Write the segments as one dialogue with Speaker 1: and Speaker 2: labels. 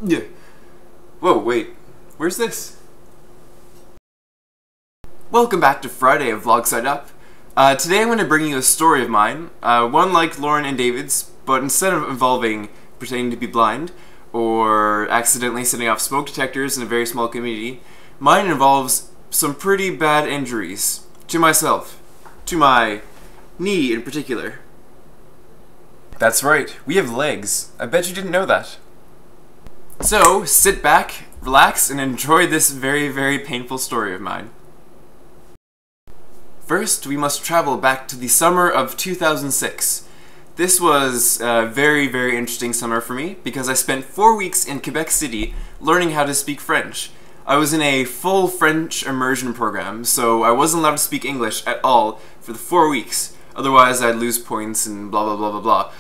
Speaker 1: Yeah. Whoa, wait. Where's this? Welcome back to Friday of VlogSideUp. Today I'm going to bring you a story of mine, one like Lauren and David's, but instead of involving pretending to be blind, or accidentally setting off smoke detectors in a very small community, mine involves some pretty bad injuries. To myself. To my knee in particular. That's right, we have legs. I bet you didn't know that. So, sit back, relax, and enjoy this very, very painful story of mine. First, we must travel back to the summer of 2006. This was a very, very interesting summer for me because I spent 4 weeks in Quebec City learning how to speak French. I was in a full French immersion program, so I wasn't allowed to speak English at all for the 4 weeks. Otherwise, I'd lose points and blah blah blah blah blah.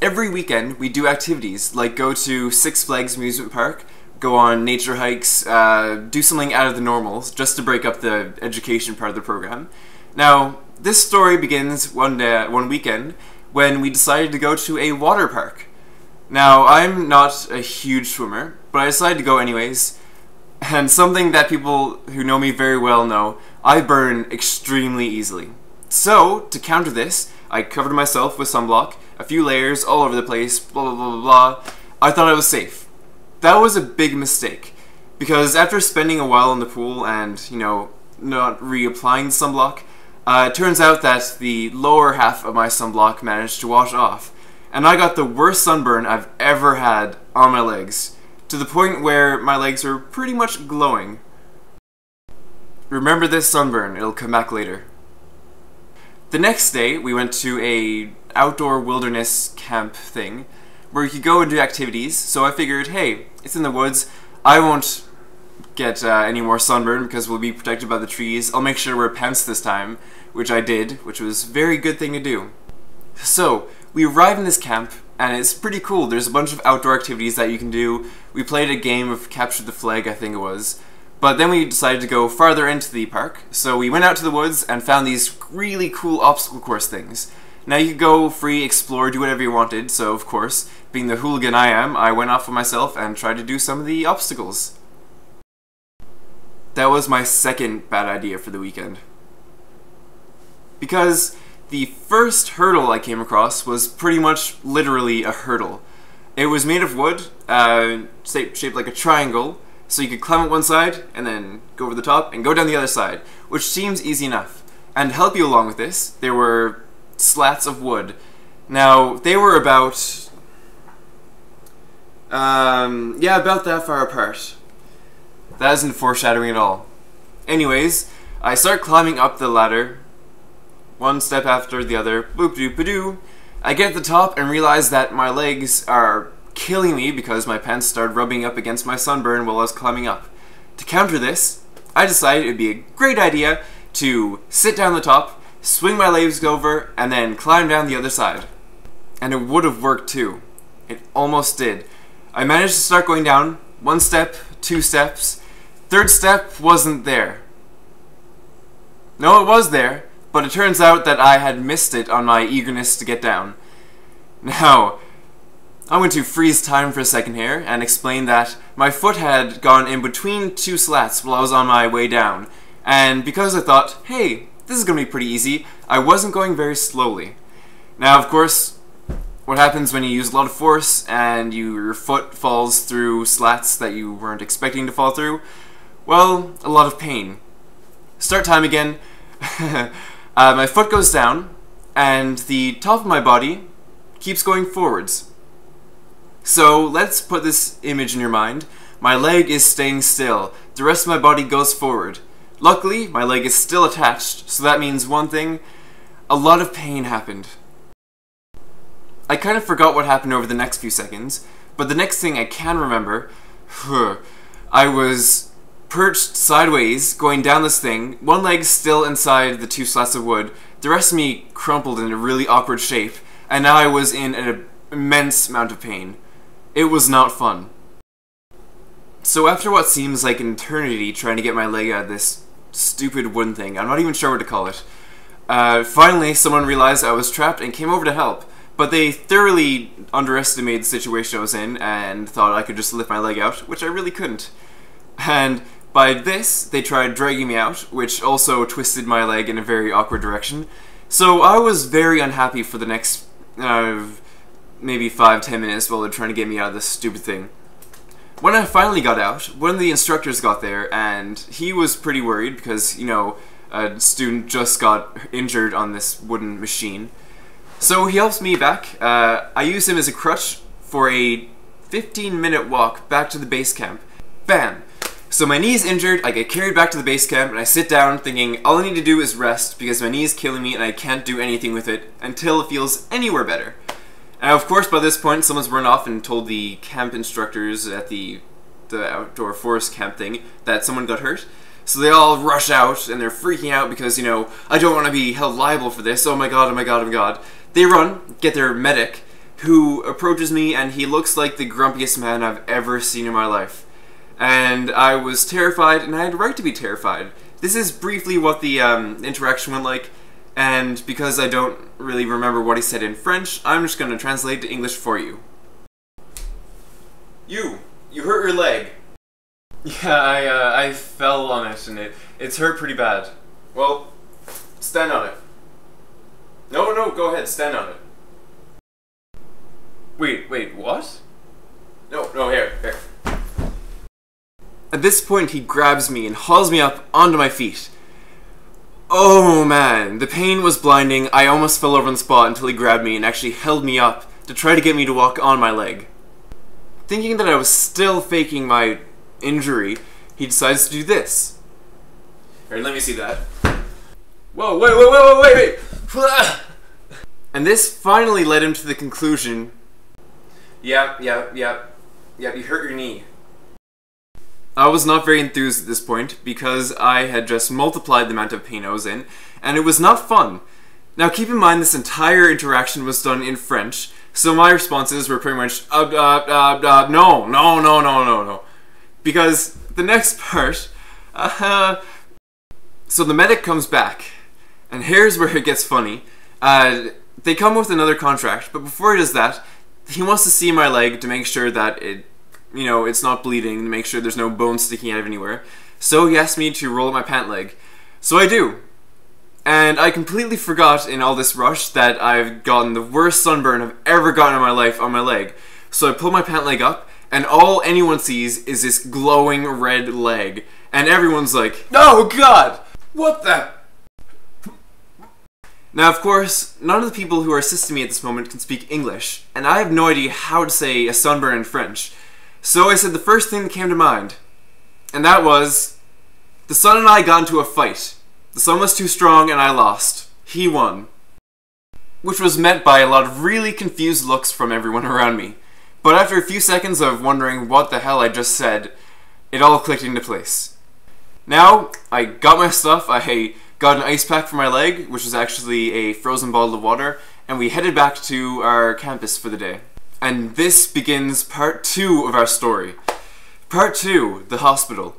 Speaker 1: Every weekend, we do activities, like go to Six Flags amusement park, go on nature hikes, do something out of the normals, just to break up the education part of the program. Now, this story begins one weekend, when we decided to go to a water park. Now, I'm not a huge swimmer, but I decided to go anyways, and something that people who know me very well know, I burn extremely easily. So, to counter this, I covered myself with sunblock, a few layers all over the place, blah blah blah blah blah. I thought I was safe. That was a big mistake, because after spending a while in the pool and, you know, not reapplying the sunblock, it turns out that the lower half of my sunblock managed to wash off, and I got the worst sunburn I've ever had on my legs, to the point where my legs are pretty much glowing. Remember this sunburn, it'll come back later. The next day, we went to a outdoor wilderness camp thing, where you could go and do activities, so I figured, hey, it's in the woods, I won't get any more sunburn because we'll be protected by the trees. I'll make sure to wear pants this time, which I did, which was a very good thing to do. So, we arrive in this camp, and it's pretty cool. There's a bunch of outdoor activities that you can do. We played a game of Capture the Flag, I think it was. But then we decided to go farther into the park, so we went out to the woods and found these really cool obstacle course things. Now you could go free, explore, do whatever you wanted, so of course, being the hooligan I am, I went off for myself and tried to do some of the obstacles. That was my second bad idea for the weekend. Because the first hurdle I came across was pretty much literally a hurdle. It was made of wood, shaped like a triangle, so you could climb up one side, and then go over the top, and go down the other side, which seems easy enough. And to help you along with this, there were slats of wood. Now, they were about that far apart. That isn't foreshadowing at all. Anyways, I start climbing up the ladder, one step after the other, boop-doop-a-doo. I get at the top and realize that my legs are killing me because my pants started rubbing up against my sunburn while I was climbing up. To counter this, I decided it would be a great idea to sit down the top, swing my legs over, and then climb down the other side. And it would have worked too. It almost did. I managed to start going down, 1 step, 2 steps, 3rd step wasn't there. No, it was there, but it turns out that I had missed it on my eagerness to get down. Now, I'm going to freeze time for a second here and explain that my foot had gone in between 2 slats while I was on my way down, and because I thought, hey, this is going to be pretty easy, I wasn't going very slowly. Now, of course, what happens when you use a lot of force and your foot falls through slats that you weren't expecting to fall through? Well, a lot of pain. Start time again. My foot goes down, and the top of my body keeps going forwards. So, let's put this image in your mind. My leg is staying still. The rest of my body goes forward. Luckily, my leg is still attached, so that means one thing: a lot of pain happened. I kind of forgot what happened over the next few seconds, but the next thing I can remember, I was perched sideways, going down this thing, one leg still inside the 2 slats of wood, the rest of me crumpled in a really awkward shape, and now I was in an immense amount of pain. It was not fun. So after what seems like an eternity trying to get my leg out of this stupid wooden thing, I'm not even sure what to call it, finally someone realized I was trapped and came over to help. but they thoroughly underestimated the situation I was in and thought I could just lift my leg out, which I really couldn't. And by this, they tried dragging me out, which also twisted my leg in a very awkward direction. So I was very unhappy for the next, maybe 5-10 minutes while they're trying to get me out of this stupid thing. When I finally got out, one of the instructors got there, and he was pretty worried because, you know, a student just got injured on this wooden machine. So he helps me back. I use him as a crutch for a 15-minute walk back to the base camp. Bam! So my knee's injured, I get carried back to the base camp, and I sit down thinking all I need to do is rest because my knee is killing me and I can't do anything with it until it feels anywhere better. And of course by this point someone's run off and told the camp instructors at the outdoor forest camp thing that someone got hurt. So they all rush out and they're freaking out because, you know, I don't want to be held liable for this, oh my god, oh my god, oh my god. They run, get their medic, who approaches me and he looks like the grumpiest man I've ever seen in my life. And I was terrified, and I had a right to be terrified. This is briefly what the interaction went like, and because I don't really remember what he said in French, I'm just going to translate to English for you. You hurt your leg. Yeah, I fell on it, and it's hurt pretty bad. Well, stand on it. No, go ahead, stand on it. Wait, what? No, here. At this point, he grabs me and hauls me up onto my feet. Oh man, the pain was blinding. I almost fell over on the spot until he grabbed me and actually held me up to try to get me to walk on my leg. Thinking that I was still faking my injury, he decides to do this. Here, let me see that. Whoa, wait. And this finally led him to the conclusion, Yep, you hurt your knee. I was not very enthused at this point because I had just multiplied the amount of pain I was in, and it was not fun. Now keep in mind this entire interaction was done in French, so my responses were pretty much, no. Because the next part, so the medic comes back, and here's where it gets funny. They come with another contract, but before he does that, he wants to see my leg to make sure that it's not bleeding, to make sure there's no bone sticking out of anywhere. So he asked me to roll up my pant leg. So I do. And I completely forgot in all this rush that I've gotten the worst sunburn I've ever gotten in my life on my leg. So I pull my pant leg up, and all anyone sees is this glowing red leg. And everyone's like, oh god! What the? Now of course, none of the people who are assisting me at this moment can speak English, and I have no idea how to say a sunburn in French. So I said the first thing that came to mind, and that was, the sun and I got into a fight. The sun was too strong and I lost. He won. Which was met by a lot of really confused looks from everyone around me. But after a few seconds of wondering what the hell I just said, it all clicked into place. Now, I got my stuff, I got an ice pack for my leg, which was actually a frozen bottle of water, and we headed back to our campus for the day. And this begins part 2 of our story. Part 2, the hospital.